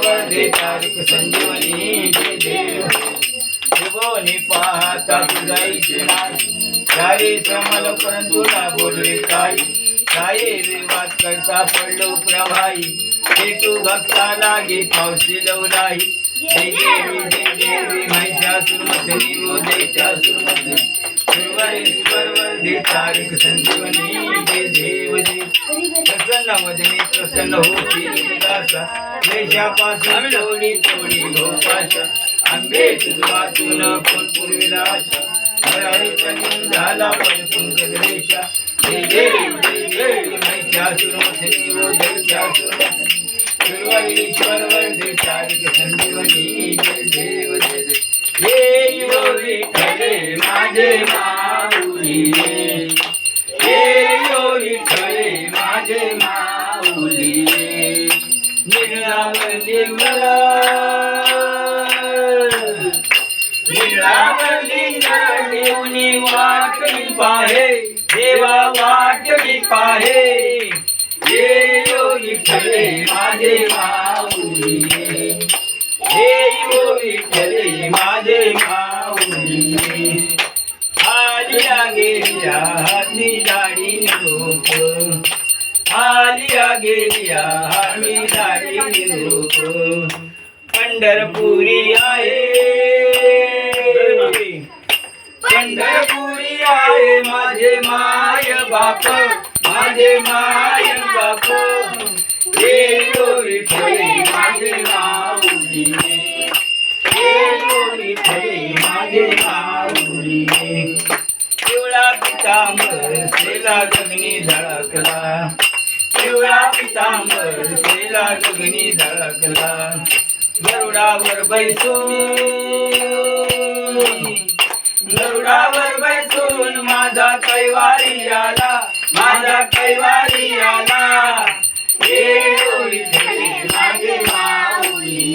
वरदे तारक संजीवनी जय देव त्रिभुवनी पाहता तुझा इच्छा सारे श्रमल परंतु ना बोलवे काही साये विवाद करता पडलो प्रभाई हे तू भक्ता लागे पावसी लवलाई जय देवी महिषासुरमर्दिनी वो दैत्यासुरमर्दिनी सुरवरेश्वर वरदे तारक संजीवनी जय देव प्रसन्न वदने प्रसन्न होती विलासा वेशापासून तोडी तोडी गोपाशा आंबे तुझवातून कोण पुरविला आशा हरारीचा घेऊन झाला परिपूर्ण गगनेशा जय देवी महिषासुरमर्दिनी वो दैत्यासुरमर्दिनी सुरवरेश्वर वरदे तारक संजीवनी जय देव हे यो विठ्ठले माझे माऊली हे यो विठ्ठले माझे माऊली निरावली मला निरावली निरावली वाटली पाहे देवा वाटली पाहे हे यो विठ्ठले माझे माऊली हे यो विठ्ठले माझे माऊली आलिया गेलिया हाती दाढी निरोप आलिया गेलिया हाती दाढी निरोप पंढरपुरी आहे पंढरपुरी आहे माझे माय बाप माझे माय बाप हे यो विठ्ठले माझे माऊली हे यो विठ्ठले माझे माऊली पिवळा पितांबर सेला गगनी झळकला पिवळा पितांबर सेला गगनी झळकला गरुडावर बैसून माझा कैवारी आला माझा कैवारी आला हे यो विठ्ठले माझे माऊली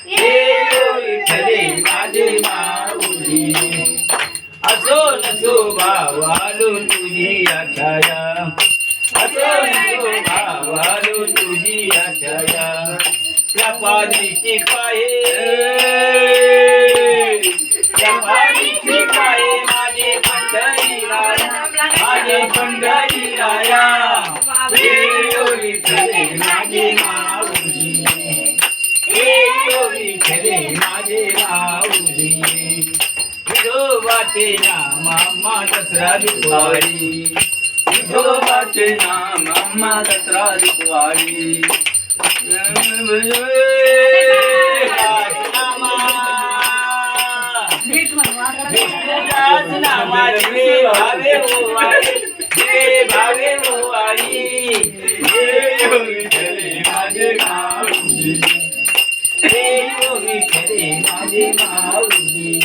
हे यो विठ्ठले माझे माऊली असो नसो भावालो तुझी आछाया असो नसो भावालो तुझी आछाया त्या पादरीची पाये माझे पंढरी राया हे यो विठ्ठले माझे माऊली हे यो विठ्ठले माझे माऊली विठोबाचे नाम अम्मा दसरा दिवाळी विठोबाचे नाम अम्मा दसरा दिवाळी भावे भावे हे विठ्ठले माझे माऊली हे विठ्ठले माझे माऊली